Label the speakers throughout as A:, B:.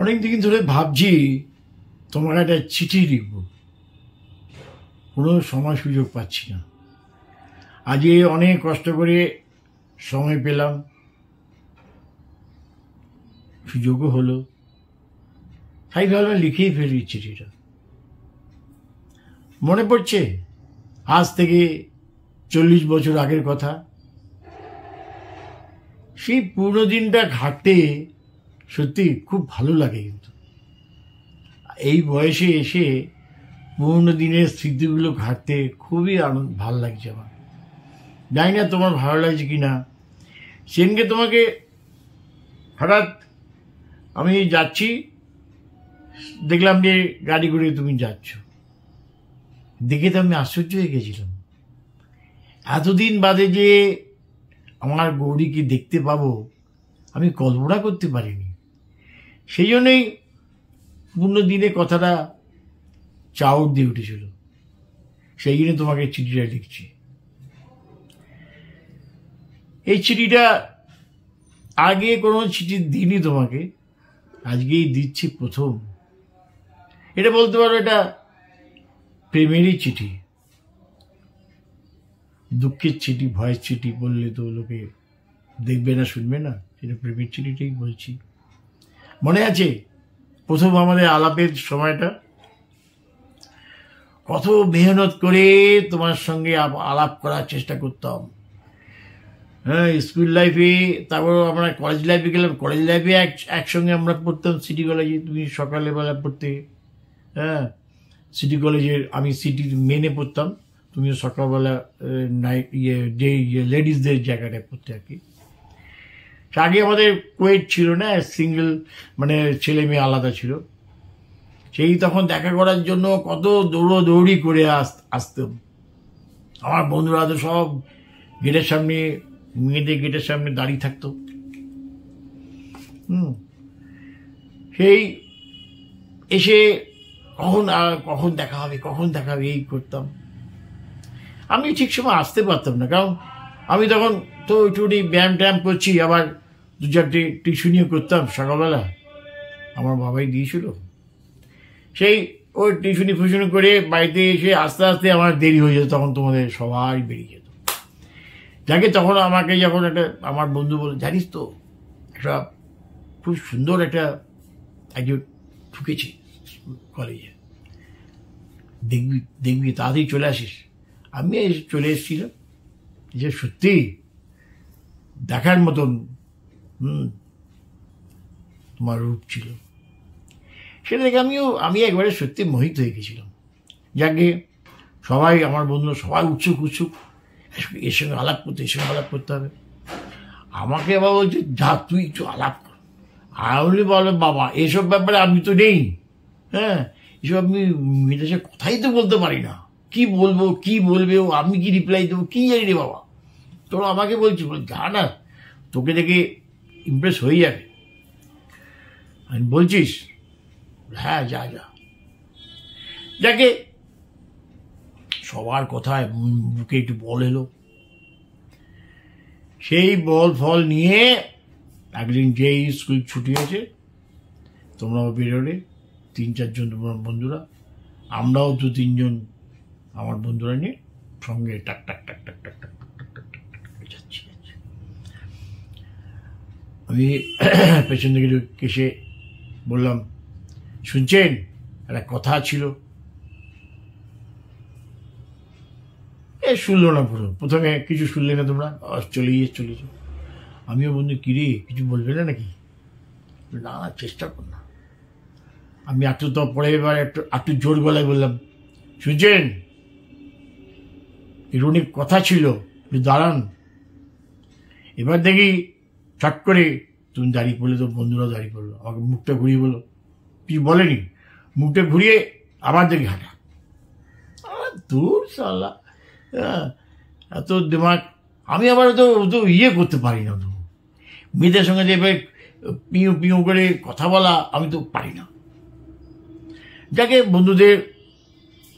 A: অনেকদিন ধরে ভাবছি তোমাকে একটা চিঠি লিখব, কোনো সময় সুযোগ পাচ্ছি না। আজকে অনেক কষ্ট করে সময় পেলাম, সুযোগও হলো, তাই ভাবলাম লিখেই ফেলি চিঠিটা। মনে পড়ছে আজ থেকে 40 বছর আগের কথা। সেই পুরনো দিনটা ঘাটতে সত্যি খুব ভালো লাগে। কিন্তু এই বয়সে এসে পুরনো দিনের স্মৃতিগুলো ঘাটতে খুবই ভালো লাগছে আমার। জানি না তোমার ভালো লাগছে কি না। সেদিনকে তোমাকে হঠাৎ আমি যাচ্ছি, দেখলাম যে গাড়ি করে তুমি যাচ্ছ, দেখে তো আমি আশ্চর্য হয়ে গেছিলাম। এতদিন বাদে যে আমার গৌরীকে দেখতে পাবো আমি কল্পনা করতে পারিনি। সেই জন্যই পুরনো দিনে কথাটা চাউর দিয়ে উঠেছিল, সেই জন্য তোমাকে চিঠিটা লিখছি। এই চিঠিটা আগে কোনো চিঠি দিইনি তোমাকে, আজকেই দিচ্ছি প্রথম। এটা বলতে পারো এটা প্রেমেরই চিঠি, দুঃখের চিঠি, ভয়ের চিঠি বললে তো লোকে দেখবে না, শুনবে না। সেটা প্রেমের চিঠিটাই বলছি। মনে আছে প্রথম আমাদের আলাপের সময়টা? কত মেহনত করে তোমার সঙ্গে আলাপ করার চেষ্টা করতাম। হ্যাঁ, স্কুল লাইফে, তারপর আমরা কলেজ লাইফে গেলাম। কলেজ লাইফে একসঙ্গে আমরা পড়তাম সিটি কলেজে। তুমি সকালবেলা পড়তে, হ্যাঁ সিটি কলেজের, আমি সিটি মেনে পড়তাম, তুমিও সকালবেলা নাইট যে লেডিসদের জায়গাটায় পড়তে আর কি। আগে আমাদের কোয়েট ছিল না, সিঙ্গেল, মানে ছেলে মেয়ে আলাদা ছিল। সেই তখন দেখা করার জন্য কত দৌড়ি করে আসতাম। আমার বন্ধুরা তো সব গেটের সামনে, মেয়েদের গেটের সামনে দাঁড়িয়ে থাকতো। সেই এসে কখন দেখা হবে, কখন দেখা হবে এই করতাম। আমি ঠিক সময় আসতে পারতাম না, কারণ আমি তখন তো একটুখানি ব্যায়াম ট্যায়াম করছি, আবার 2-4টে টিউশনিও করতাম সকালবেলা, আমার বাবাই দিয়েছিল। সেই ওই টিউশনি ফুশনি করে বাড়িতে এসে আস্তে আস্তে আমার দেরি হয়ে যেত, তখন তোমাদের সবাই বেরিয়ে যেত। যাকে তখন আমাকে যখন একটা আমার বন্ধু বলে, জানিস তো একটা খুব সুন্দর একটা একজন ঢুকেছে কলেজে, দেখবি তাড়াতাড়ি চলে আসিস। আমি চলে এসেছিলাম, যে সত্যি দেখার মতন তোমার রূপ ছিল। সেটা দেখে আমি একবারে সত্যি মোহিত হয়ে গেছিলাম। যাকে সবাই, আমার বন্ধুরা সবাই উৎসুক এর সঙ্গে আলাপ করতে হবে। আমাকে আবার বলছে, যা তুই একটু আলাপ কর। আমি বলো, বাবা এসব ব্যাপারে আমি তো নেই। হ্যাঁ, এসব আমি মেয়েদের সাথে কথাই তো বলতে পারি না, কি বলবো, কি বলবে ও, আমি কি রিপ্লাই দেবো, কি জানি রে বাবা। তোরা আমাকে বলছি, যা না, তোকে দেখে ইমপ্রেস হয়ে যাবে। আমি বলছিস, হ্যাঁ যা। যাকে সবার কথায় বুকে একটু বল এলো। সেই বল ফল নিয়ে একদিন যেই স্কুল ছুটি হয়েছে, তোমরাও বেরোলে 3-4 জন তোমার বন্ধুরা, আমরাও 2-3 জন আমার বন্ধুরা নিয়ে সঙ্গে টাক টাক টাক টাক টাক টাক যাচ্ছি। আমি পেছন দিকে এসে বললাম, শুনছেন, একটা কথা ছিল। শুনলো না, প্রথমে কিছু শুনলে না তোমরা, চলেছ। আমিও বন্ধু, কিরে কিছু বলবে না নাকি? না, চেষ্টা কর না। আমি একটু তো পরে এবার একটু জোর গলায় বললাম, শুনছেন, এর অনেক কথা ছিল, দাঁড়ান। এবার দেখি চট করে তুমি দাঁড়িয়ে পড়লে, তো বন্ধুরাও দাঁড়িয়ে পড়লো। আমাকে মুখটা ঘুরিয়ে বললো, কিছু বলেনি, মুখটা ঘুরিয়ে আবার দেখি হাঁটা। দূর সালা, এত দিমাগ। আমি আবার তো ইয়ে করতে পারি না, তো মেয়েদের সঙ্গে যে পিউ করে কথা বলা আমি তো পারি না। যাকে বন্ধুদের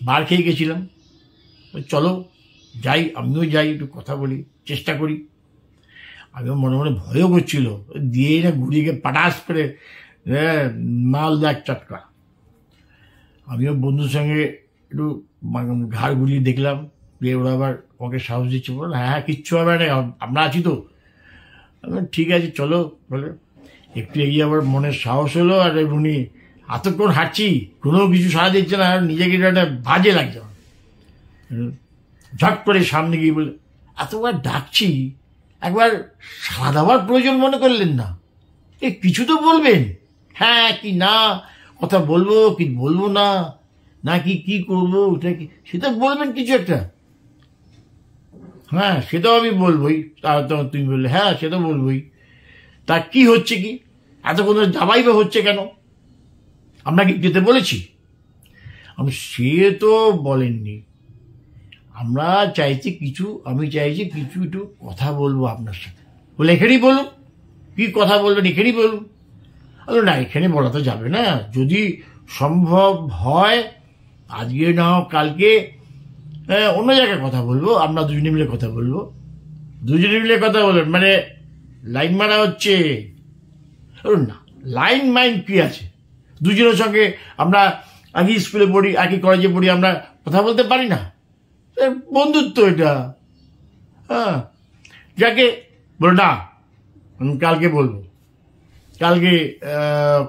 A: বার খেয়ে গেছিলাম, চলো যাই, আমিও যাই, একটু কথা বলি, চেষ্টা করি। আমিও মনে মনে ভয়ও করছিল, দিয়ে না ঘুরিয়ে পাটাস করে মালদা চটকা। আমিও বন্ধুর সঙ্গে একটু ঘাড় গুলিয়ে দেখলাম যে ওরা আবার ওকে সাহস দিচ্ছে, বলো হ্যাঁ কিচ্ছু হবে না, আমরা আছি তো। ঠিক আছে চলো বলে একটু এগিয়ে আবার মনের সাহস হলো। আর উনি এতক্ষণ হাঁটছি কোনো কিছু সাড়া দিচ্ছে না, নিজেকে একটা বাজে লাগছে। ঝট করে সামনে গিয়ে বলে এতবার ডাকছি, একবার সাড়া দেওয়ার প্রয়োজন মনে করলেন না? এ কিছু তো বলবেন, হ্যাঁ কি না, কথা বলবো কি বলবো না, নাকি কি করবো ওটা কি, সেটা বলবেন কিছু একটা। হ্যাঁ সেটাও আমি বলবোই। তার তো তুমি বললে হ্যাঁ সে তো বলবোই। তা কি হচ্ছে কি, এতক্ষণ যাবাই বা হচ্ছে কেন, আমরা কি যেতে বলেছি? আমি সে তো বলেননি, আমরা চাইছি কিছু, আমি চাইছি কিছু একটু কথা বলবো আপনার সাথে। বলে এখানেই বলুন, কি কথা বলবেন এখানেই বলুন। না এখানে বলা তো যাবে না, যদি সম্ভব হয় আজকে না হোক কালকে অন্য জায়গায় কথা বলবো, আমরা দুজনে মিলে কথা বলবো। দুজনে মিলে কথা বলবেন মানে লাইন মারা হচ্ছে? না লাইন মাইন কি আছে, দুজনের সঙ্গে আমরা একই স্কুলে পড়ি, একই কলেজে পড়ি, আমরা কথা বলতে পারি না? বন্ধুত্ব এটা। হ্যাঁ যাকে বলো না আমি কালকে বলবো, কালকে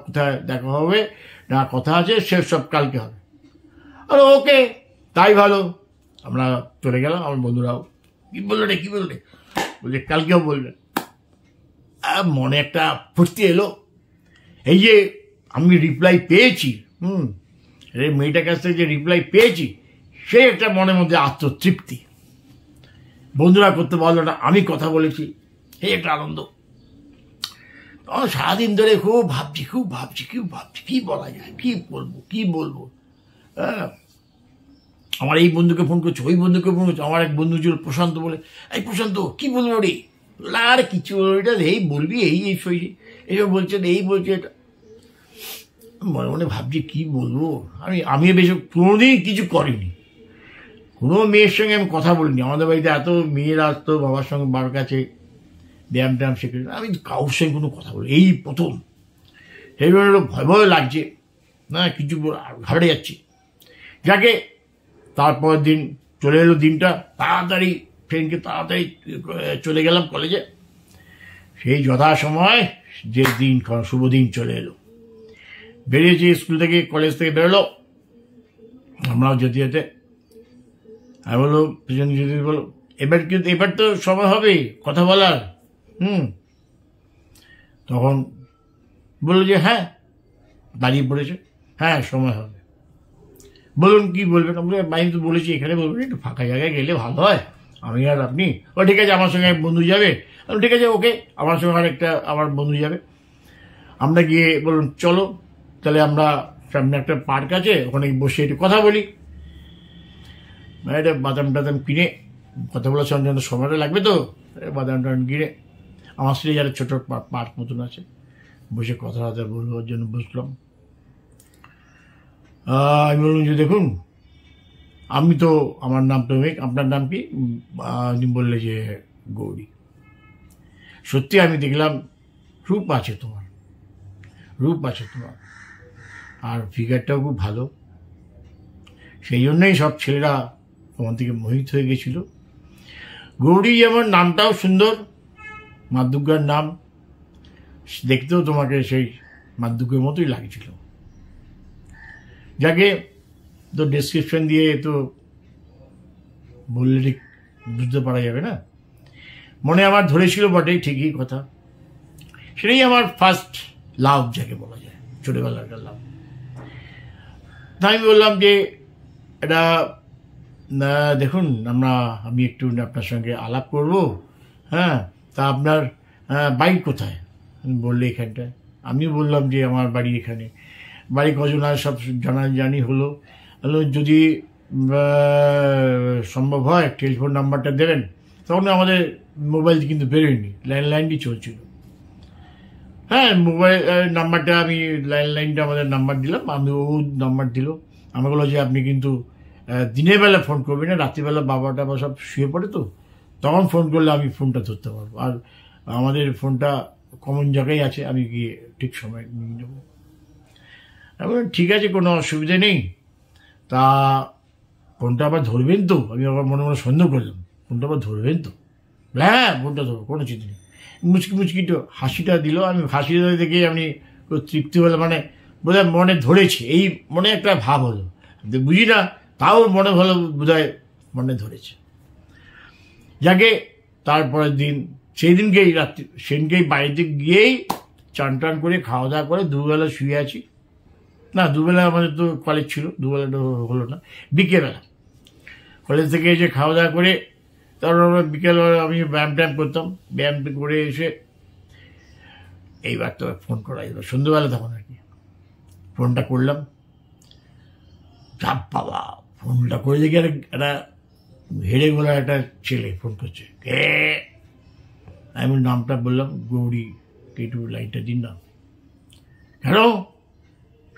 A: কোথায় দেখা হবে না কথা আছে সে সব কালকে হবে। আর ওকে তাই ভালো। আমরা চলে গেলাম, আমার বন্ধুরাও কি বললো রে কি বললে, বলছে কালকেও বলবে। মনে একটা ফুর্তি এলো, এই যে আমি রিপ্লাই পেয়েছি, এই মেয়েটার কাছ থেকে যে রিপ্লাই পেয়েছি সে একটা মনের মধ্যে আত্মতৃপ্তি। বন্ধুরা করতে পারলো না, আমি কথা বলেছি, এই একটা আনন্দ। সারাদিন ধরে খুব ভাবছি কি বলা যায়, কি বলবো। আমার এই বন্ধুকে ফোন করছো, ওই বন্ধুকে ফোন করছো। আমার এক বন্ধু ছিল প্রশান্ত, বলে এই প্রশান্ত কি বলবো রে, আর কিছু এটা এই বলবি এইসব বলছে এই বলছে এটা। মনে মনে ভাবছি কি বলবো। আমি বেশ কোনোদিন কিছু করিনি, কোনো মেয়ের সঙ্গে আমি কথা বলিনি। আমাদের বাড়িতে এত মেয়েরা আসতো বাবার সঙ্গে, বাবার কাছে ব্যায়াম ট্যায়াম শিখে, আমি কারোর সঙ্গে কোনো কথা বলি এই প্রথম। সেই জন্য ভয় লাগছে না, কিছু ঘাবড়ে যাচ্ছি। যাকে তারপর দিন চলে এলো, দিনটা তাড়াতাড়ি ট্রেনকে তাড়াতাড়ি চলে গেলাম কলেজে। সেই যথাসময় যে দিন শুভ দিন চলে এলো, বেরিয়েছি স্কুল থেকে, কলেজ থেকে বেরোলো, আমরাও যেতে যেতে আমি বললো পিছনে যেতে, বলো এবার তো সময় হবে কথা বলার। তখন বললো যে হ্যাঁ দাঁড়িয়ে পড়েছে, হ্যাঁ সময় হবে, বলুন কি বলবেন। আমি তো বলেছি এখানে বলবেন, একটু ফাঁকা জায়গায় গেলে ভালো হয়, আমি আর আপনি। ও ঠিক আছে আমার সঙ্গে এক বন্ধু যাবে। ঠিক আছে ওকে, আমার সঙ্গে আরেকটা আমার বন্ধু যাবে। আমরা গিয়ে বলুন চলো তাহলে আমরা সামনে একটা পার্ক আছে, ওখানে বসে একটু কথা বলি। এটা বাদাম টাদাম কিনে কথা বলার সঙ্গে সময়টা লাগবে তো, বাদাম টাদাম কিনে আমার স্ত্রী যারা ছোটো পার্ক মতন আছে, বসে কথা বলবার জন্য বসলাম। আমি বললাম যে দেখুন আমি তো, আমার নাম প্রেমিক, আপনার নাম কি? বললে যে গৌরী। সত্যি আমি দেখলাম রূপ আছে তোমার, আর ফিগারটাও খুব ভালো, সেই জন্যই সব ছেলেরা তোমার থেকে মোহিত হয়ে গেছিল। গৌরী যেমন নামটাও সুন্দর, মা দুর্গার নাম, দেখতেও তোমাকে সেই মা দুর্গার মতোই লাগছিল। যাকে তো ডেসক্রিপশন দিয়ে তো বললে ঠিক বুঝতে পারা যাবে না, মনে আমার ধরেছিল বটেই, ঠিকই কথা। সেটাই আমার ফার্স্ট লাভ যাকে বলা যায়, ছোটবেলার একটা লাভ। তাই আমি বললাম যে এটা দেখুন আমি একটু আপনার সঙ্গে আলাপ করব। হ্যাঁ তা আপনার বাড়ি কোথায়? বললে এখানটায়। আমি বললাম যে আমার বাড়ি এখানে। বাড়ি কজন আর সব জানি হলো। যদি সম্ভব হয় টেলিফোন নাম্বারটা দেবেন। তখন আমাদের মোবাইল কিন্তু বেরোয়নি, ল্যান্ডলাইনটি চলছিল। হ্যাঁ মোবাইল নাম্বারটা আমি ল্যান্ডলাইনটা আমাদের নাম্বার দিলাম, আমি ও নাম্বার দিল। আমি বললো যে আপনি কিন্তু দিনের বেলা ফোন করবেন না, রাত্রিবেলা বাবাটা বা সব শুয়ে পড়ে তো, তখন ফোন করলে আমি ফোনটা ধরতে পারবো। আর আমাদের ফোনটা কমন জায়গায় আছে, আমি গিয়ে ঠিক সময় নিয়ে নেবো। আমি বললাম, ঠিক আছে, কোনো অসুবিধা নেই। তা ফোনটা আবার ধরবেন তো? আমি আবার মনে মনে সন্দেহ করলাম, ফোনটা আবার ধরবেন তো? হ্যাঁ, ফোনটা ধরবো, কোনো চিন্তা নেই। মুচকি মুচকি তো হাসিটা দিল। আমি হাসিটা দেখে আমি তৃপ্তি হলো, মানে বোধহয় মনে ধরেছে, এই মনে একটা ভাব হলো, বুঝি না, তাও মনে হলো বোধহয় মনে ধরেছে। যাকে তারপরের দিন, সেই দিনকেই রাত্রি, সেদিনকেই বাড়িতে গিয়েই চান টান করে খাওয়া দাওয়া করে দুবেলা শুয়ে আছি। না, দুবেলা আমাদের তো কলেজ ছিল, দুবেলাটা হলো না, বিকেলবেলা কলেজ থেকে এসে খাওয়া দাওয়া করে তারপর আমরা বিকেলবেলা আমি ব্যায়াম ট্যায়াম করতাম। ব্যায়াম করে এসে এইবার তো ফোন করা এলো সন্ধ্যেবেলা, তখন আর কি ফোনটা করলাম। চাপ বাবা, ফোনটা করে দেখি একটা হেরে গোলা একটা ছেলে ফোন করছে। কে? আমি নামটা বললাম, গৌরী, একটু লাইটটা দিন না। কেন,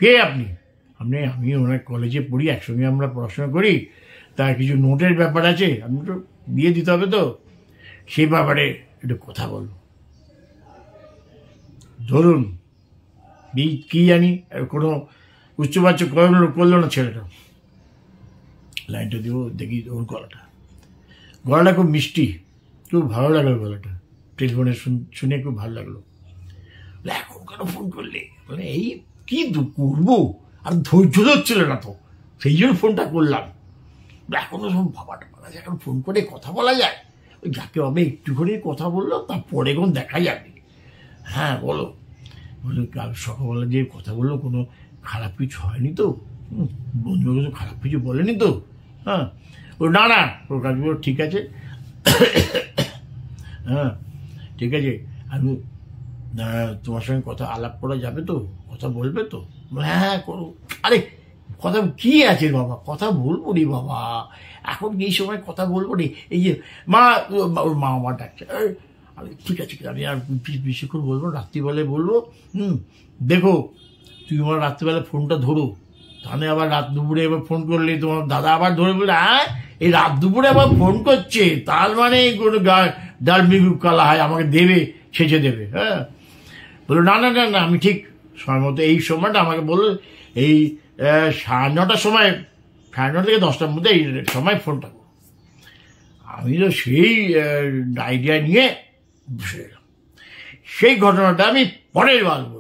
A: কে আপনি? আমি ওনার কলেজে পড়ি, একসঙ্গে আমরা পড়াশোনা করি, তার কিছু নোটের ব্যাপার আছে, আমি তো দিয়ে দিতে হবে, তো সেই ব্যাপারে একটু কথা বলবো। ধরুন, কি জানি, কোনো উচ্চবাচ্য করলো না ছেলেটা। লাইনটা দিব, দেখি ওর গলাটা খুব মিষ্টি, খুব ভালো লাগলো গলাটা, টেলিফোনে শুনে খুব ভালো লাগলো। এখন কেন ফোন করলে? মানে এই কি করবো, আর ধৈর্য ধরছিল না তো, সেই জন্য ফোনটা করলাম। এখনো সব ভাবাটা আছে, এখন ফোন করে কথা বলা যায়? ওই যাকে হবে একটুখানি কথা বললো, তারপরে এখন দেখা যাবে। হ্যাঁ বলো। বলে, কাল সকালবেলা যে কথা বললো, কোনো খারাপ কিছু হয়নি তো? বন্ধু কিছু খারাপ কিছু বলেনি তো? হ্যাঁ, ও না না, ওর কাজগুলো ঠিক আছে। হ্যাঁ ঠিক আছে, আমি তোমার সঙ্গে কথা আলাপ করা যাবে তো? কথা বলবে তো? হ্যাঁ করো। আরে কথা কি আছে বাবা, কথা বলবো রে বাবা, এখন এই সময় কথা বলবো রে। এই যে মা, ওর মা আমার ডাকছে। আমি ঠিক আছে, আমি আর বেশিক্ষণ বলবো, রাত্রিবেলায় বলবো। দেখো, তুই আমার রাত্রিবেলা ফোনটা ধরো, তাহলে আবার রাত দুপুরে এবার ফোন করলে তোমার দাদা আবার ধরে বলে, হ্যাঁ এই রাত দুপুরে আবার ফোন করছে, তার মানে কোনো ডাল মিগু কালা হয়, আমাকে দেবে, ছেঁচে দেবে। হ্যাঁ, বললো না না না না, আমি ঠিক সময় মতো, এই সময়টা আমাকে বললো, এই 9:30টার সময়, 9:30 থেকে 10টার মধ্যে এই সময় ফোনটা করো। আমি তো সেই আইডিয়া নিয়ে বসে গেলাম। সেই ঘটনাটা আমি পরের বার বলবো।